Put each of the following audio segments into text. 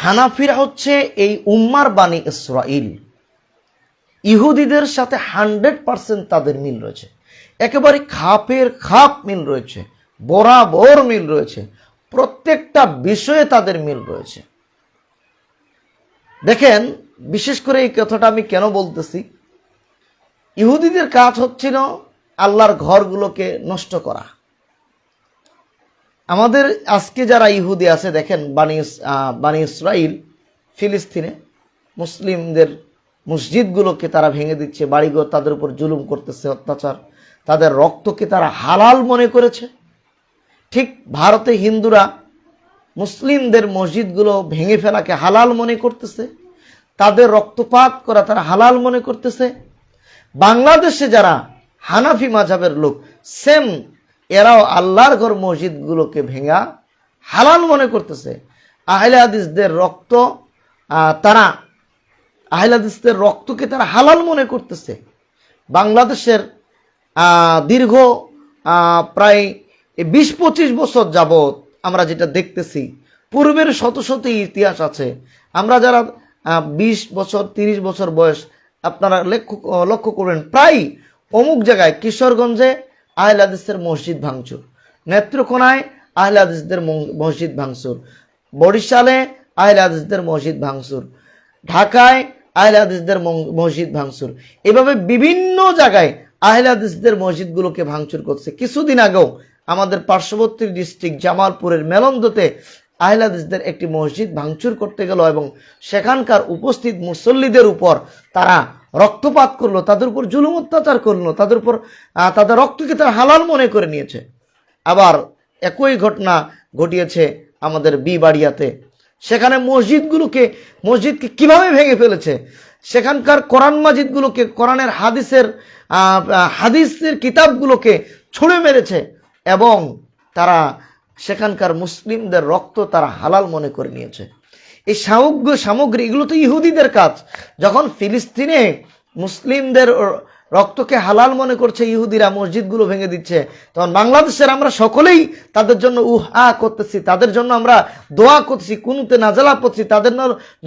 হানাফিরা হচ্ছে এই উম্মার বানি ইসরাইল, ইহুদিদের সাথে 100% তাদের মিল রয়েছে, একেবারে খাপের খাপ মিল রয়েছে, বরাবর মিল রয়েছে, প্রত্যেকটা বিষয়ে তাদের মিল রয়েছে। দেখেন, বিশেষ করে এই কথাটা আমি কেন বলতেছি, ইহুদিদের কাজ হচ্ছিল আল্লাহর ঘরগুলোকে নষ্ট করা। আমাদের আজকে যারা ইহুদি আছে, দেখেন বানি ইসরাইল ফিলিস্তিনে মুসলিমদের মসজিদগুলোকে তারা ভেঙে দিচ্ছে, বাড়িঘর তাদের উপর জুলুম করতেছে, অত্যাচার, তাদের রক্তকে তারা হালাল মনে করেছে। ঠিক ভারতে হিন্দুরা মুসলিমদের মসজিদগুলো ভেঙে ফেলাকে হালাল মনে করতেছে, তাদের রক্তপাত করা তারা হালাল মনে করতেছে। বাংলাদেশে যারা হানাফি মাযহাবের লোক, সেম এরাও আল্লাহর ঘর মসজিদগুলোকে ভেঙা হালাল মনে করতেছে। আহলে হাদিসদের রক্ত আহলে হাদিসদের রক্তকে তারা হালাল মনে করতেছে। বাংলাদেশের দীর্ঘ প্রায় 20-25 বছর যাবৎ আমরা যেটা দেখতেছি, পূর্বের শত শত ইতিহাস আছে। আমরা যারা 20 বছর 30 বছর বয়স, আপনারা লক্ষ্য করবেন, প্রায় অমুক জায়গায় কিশোরগঞ্জে আহলে হাদিসের মসজিদ ভাঙচুর, নেত্রকোনায় আহলে হাদিসদের মসজিদ ভাঙচুর, বরিশালে আহলে হাদিসদের মসজিদ ভাঙচুর, ঢাকায় আহলে হাদিসদের মসজিদ ভাঙচুর, এভাবে বিভিন্ন জায়গায় আহলে হাদিসদের মসজিদগুলোকে ভাঙচুর করছে। কিছুদিন আগেও আমাদের পার্শ্ববর্তী ডিস্ট্রিক্ট জামালপুরের মেলন্দতে আহলে হাদিসদের একটি মসজিদ ভাঙচুর করতে গেল এবং সেখানকার উপস্থিত মুসল্লিদের উপর তারা রক্তপাত করলো, তাদের উপর জুলুম অত্যাচার করলো, তাদের উপর তাদের রক্তকে তারা হালাল মনে করে নিয়েছে। আবার একই ঘটনা ঘটিয়েছে আমাদের বিবাড়িয়াতে। সেখানে মসজিদকে কিভাবে ভেঙে ফেলেছে, সেখানকার কোরআন মাজিদগুলোকে, কোরআনের হাদিসের কিতাবগুলোকে ছুঁড়ে মেরেছে এবং তারা সেখানকার মুসলিমদের রক্ত তারা হালাল মনে করে নিয়েছে। এই সামগ্রী এগুলো তো ইহুদিদের কাজ। যখন ফিলিস্তিনে মুসলিমদের রক্তকে হালাল মনে করছে ইহুদিরা, মসজিদগুলো ভেঙে দিচ্ছে, তখন বাংলাদেশের আমরা সকলেই তাদের জন্য করতেছি, তাদের জন্য আমরা দোয়া করতেছি, কুনুতে নাজালা পড়ছি, তাদের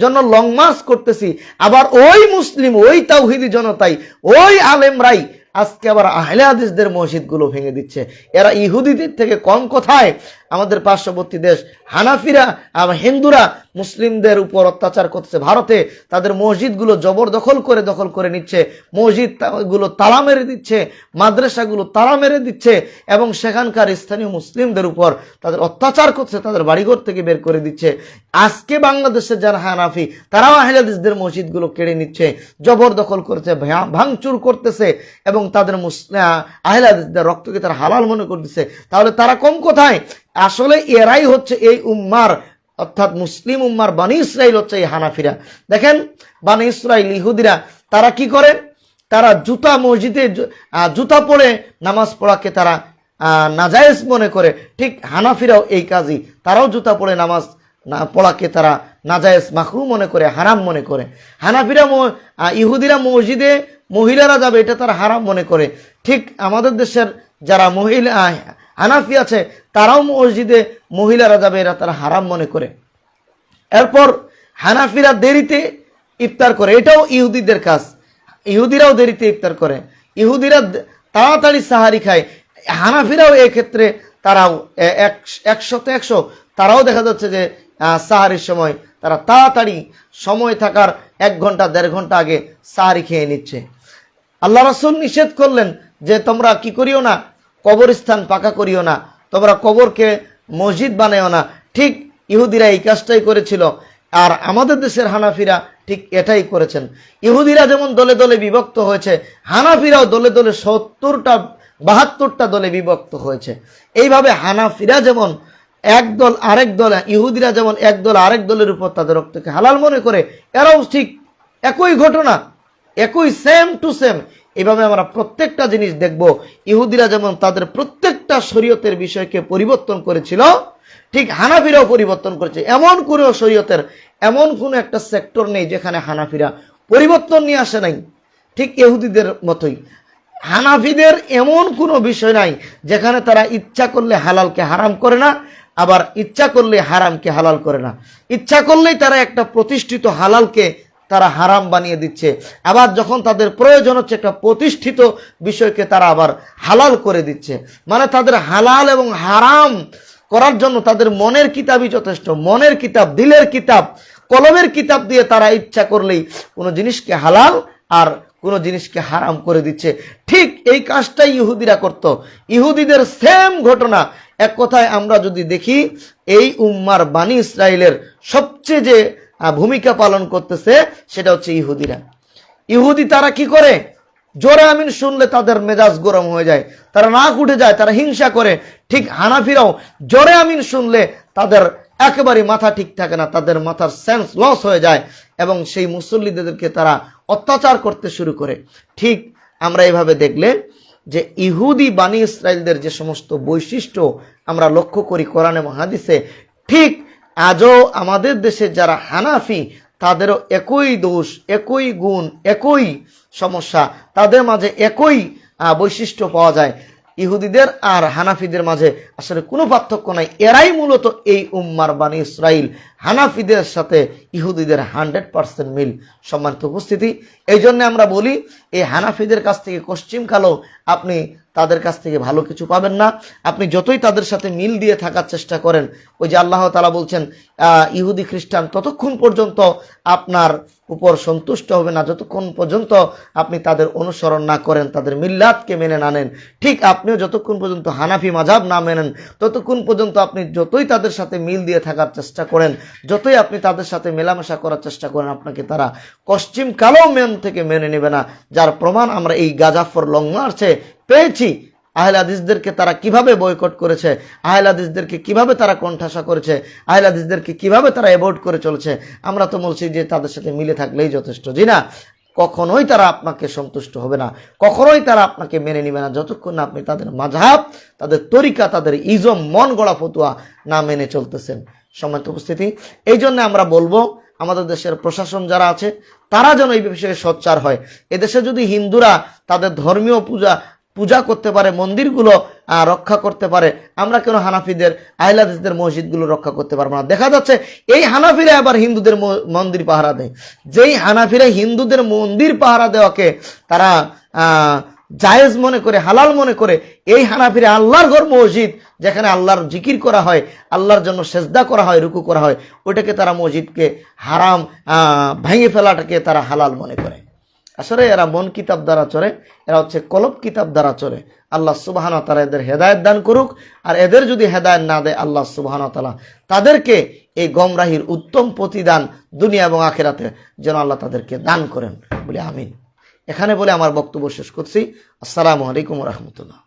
জন্য লং মার্চ করতেছি। আবার ওই মুসলিম, ওই তাওহীদি জনতাই, ওই আলেমরাই আজকে আবার আহলে হাদিসদের মসজিদগুলো ভেঙে দিচ্ছে। এরা ইহুদিদের থেকে কম কোথায়? আমাদের পার্শ্ববর্তী দেশ হানাফিরা, হিন্দুরা মুসলিমদের উপর অত্যাচার করছে। ভারতে তাদের মসজিদগুলো দখল করে নিচ্ছে, মসজিদগুলো তালা মেরে দিচ্ছে, মাদ্রাসাগুলো তালা মেরে দিচ্ছে এবং সেখানকার স্থানীয় মুসলিমদের উপর তাদের অত্যাচার করছে, তাদের বাড়িঘর থেকে বের করে দিচ্ছে। আজকে বাংলাদেশের যারা হানাফি, তারাও আহলে হাদিসদের মসজিদগুলো কেড়ে নিচ্ছে, জবরদখল করছে, ভাঙচুর করতেছে এবং তাদের আহলে হাদিসদের রক্তকে তারা হালাল মনে করতেছে। তাহলে তারা কম কোথায়? আসলে এরাই হচ্ছে এই উম্মার, অর্থাৎ মুসলিম উম্মার বানি ইসরাইল হচ্ছে এই হানাফিরা। দেখেন, বানি ইসরাইল ইহুদিরা তারা কি করে? তারা মসজিদে জুতা পরে নামাজ পড়াকে তারা নাজায়েজ মনে করে। ঠিক হানাফিরাও এই কাজই, তারাও জুতা পরে নামাজ পড়াকে তারা নাজায়েজ, মাকরুহ মনে করে, হারাম মনে করে। ইহুদিরা মসজিদে মহিলারা যাবে এটা তারা হারাম মনে করে। ঠিক আমাদের দেশের যারা হানাফি আছে, তারাও মসজিদে মহিলারা যাবে এরা তারা হারাম মনে করে। এরপর হানাফিরা দেরিতে ইফতার করে, এটাও ইহুদিদের কাজ। ইহুদিরাও দেরিতে ইফতার করে, ইহুদিরা তাড়াতাড়ি সাহারি খায়। হানাফিরাও এক্ষেত্রে তারাও 100 তারাও দেখা যাচ্ছে যে সাহারির সময় তারা তাড়াতাড়ি সময় থাকার 1 ঘন্টা 1.5 ঘন্টা আগে সাহারি খেয়ে নিচ্ছে। আল্লাহ রাসূল নিষেধ করলেন যে তোমরা কি করিও না, কবরস্থান পাকা করিও না, তোমরা কবরকে মসজিদ বানাইও না। ঠিক ইহুদিরা এই কাজটাই করেছিল, আর আমাদের দেশের হানাফিরা ঠিক এটাই করেছেন। ইহুদিরা যেমন দলে দলে বিভক্ত হয়েছে, হানাফিরাও দলে দলে 72টা দলে বিভক্ত হয়েছে। এইভাবে হানাফিরা যেমন এক দল আরেক দল, ইহুদিরা যেমন এক দল আরেক দলের উপর তাদের রক্তকে হালাল মনে করে, এরাও ঠিক একই ঘটনা, একই সেম টু সেম। এভাবে আমরা প্রত্যেকটা জিনিস দেখব। ইহুদিরা যেমন তাদের প্রত্যেকটা শরীয়তের বিষয়কে পরিবর্তন করেছিল, ঠিক হানাফিরাও পরিবর্তন করেছে। এমন কোনো শরীয়তের এমন কোনো একটা সেক্টর নেই যেখানে হানাফিরা পরিবর্তন নিয়ে আসে নাই। ঠিক ইহুদিদের মতোই হানাফিদের এমন কোনো বিষয় নাই যেখানে তারা ইচ্ছা করলে হালালকে হারাম করে না, আবার ইচ্ছা করলে হারামকে হালাল করে না, ইচ্ছা করলেই তারা একটা প্রতিষ্ঠিত হালালকে তারা হারাম বানিয়ে দিচ্ছে, আবার যখন তাদের প্রয়োজন হচ্ছে একটা প্রতিষ্ঠিত বিষয়কে তারা আবার হালাল করে দিচ্ছে। মানে তাদের হালাল এবং হারাম করার জন্য তাদের মনের কিতাবই যথেষ্ট, মনের কিতাব, দিলের কিতাব, কলমের কিতাব দিয়ে তারা ইচ্ছা করলেই কোনো জিনিসকে হালাল আর কোনো জিনিসকে হারাম করে দিচ্ছে। ঠিক এই কাজটাই ইহুদিরা করত। ইহুদিদের সেম ঘটনা। এক কথায় আমরা যদি দেখি, এই উম্মার বানি ইসরাইলের সবচেয়ে যে ভূমিকা পালন করতেছে সেটা হচ্ছে ইহুদিরা। ইহুদি তারা কি করে? জোরে আমিন শুনলে তাদের মেজাজ গরম হয়ে যায়, তারা নাক উঠে যায়, তারা হিংসা করে। ঠিক হানাফিরাও জোরে আমিন শুনলে তাদের একেবারে মাথা ঠিক থাকে না, তাদের মাথার সেন্স লস হয়ে যায় এবং সেই মুসল্লিদেরকে তারা অত্যাচার করতে শুরু করে। ঠিক আমরা এভাবে দেখলে যে ইহুদি বানি ইসরাইলদের যে সমস্ত বৈশিষ্ট্য আমরা লক্ষ্য করি কোরআন এবং হাদিসে, ঠিক আজও আমাদের দেশে যারা হানাফি তাদেরও একই দোষ, একই গুণ, একই সমস্যা, তাদের মাঝে একই বৈশিষ্ট্য পাওয়া যায়। ইহুদিদের আর হানাফিদের মাঝে আসলে কোনো পার্থক্য নাই। এরাই মূলত এই উম্মার বানি ইসরাইল। হানাফিদের সাথে ইহুদিদের 100% মিল। সম্মানিত উপস্থিতি, এই জন্য আমরা বলি এই হানাফিদের কাছ থেকে পশ্চিম কালো আপনি তাদের কাছ থেকে ভালো কিছু পাবেন না। আপনি যতই তাদের সাথে মিল দিয়ে থাকার চেষ্টা করেন, ওই যে আল্লাহ তাআলা বলছেন ইহুদি খ্রিস্টান ততক্ষণ পর্যন্ত আপনার উপর সন্তুষ্ট হবে না যতক্ষণ পর্যন্ত আপনি তাদের অনুসরণ না করেন, তাদের মিল্লাতকে মেনে না নেন। ঠিক আপনিও যতক্ষণ পর্যন্ত হানাফি মাযহাব না মেনেন ততক্ষণ পর্যন্ত আপনি যতই তাদের সাথে মিল দিয়ে থাকার চেষ্টা করেন, যতই আপনি তাদের সাথে মেলামেশা করার চেষ্টা করেন, আপনাকে তারা পশ্চিম কালো মেন থেকে মেনে নেবে না। যার প্রমাণ আমরা এই গাজাফর লং মার্চে পেয়েছি। আহলে হাদিসদেরকে তারা কিভাবে বয়কট করেছে, আহলে হাদিসদেরকে কিভাবে তারা কণ্ঠাসা করেছে, আহলে হাদিসদেরকে কিভাবে তারা অ্যাভয়েড করে চলেছে। আমরা তো বলছি যে তাদের সাথে মিলে থাকলেই যথেষ্ট। জি না, কখনোই তারা আপনাকে সন্তুষ্ট হবে না, কখনোই তারা আপনাকে মেনে নেবে না যতক্ষণ না আপনি তাদের মাযহাব, তাদের তরিকা, তাদের ইজম, মন গড়া ফতুয়া না মেনে চলতেছেন। সম্মানিত উপস্থিতি, এই জন্য আমরা বলবো আমাদের দেশের প্রশাসন যারা আছে তারা যেন এই বিষয়ে সোচ্চার হয়। এদেশে যদি হিন্দুরা তাদের ধর্মীয় পূজা করতে পারে, মন্দিরগুলো রক্ষা করতে পারে, আমরা কেন হানাফিদের, আহলে হাদিসদের মসজিদগুলো রক্ষা করতে পারবো না? দেখা যাচ্ছে এই হানাফিরা আবার হিন্দুদের মন্দির পাহারা দেয়। যেই হানাফিরা হিন্দুদের মন্দির পাহারা দেওয়াকে তারা জায়েজ মনে করে, হালাল মনে করে, এই হানাফিরা আল্লাহর ঘর মসজিদ যেখানে আল্লাহর জিকির করা হয়, আল্লাহর জন্য সেজদা করা হয়, রুকু করা হয়, ওইটাকে তারা মসজিদকে হারাম ভেঙে ফেলাটাকে তারা হালাল মনে করে। আসলে এরা মন কিতাব দ্বারা চলে, এরা হচ্ছে কলব কিতাব দ্বারা চলে। আল্লাহ সুবহানাহু ওয়া তাআলা এদের হেদায়েত দান করুক। আর এদের যদি হেদায়েত না দেয় আল্লাহ সুবহানাহু ওয়া তাআলা তাদেরকে এই গমরাহির উত্তম প্রতিদান দুনিয়া এবং আখিরাতে যেন আল্লাহ তাদেরকে দান করেন বলে আমিন। এখানে বলে আমার বক্তব্য শেষ করছি। আসসালামু আলাইকুম ওয়া রাহমাতুল্লাহ।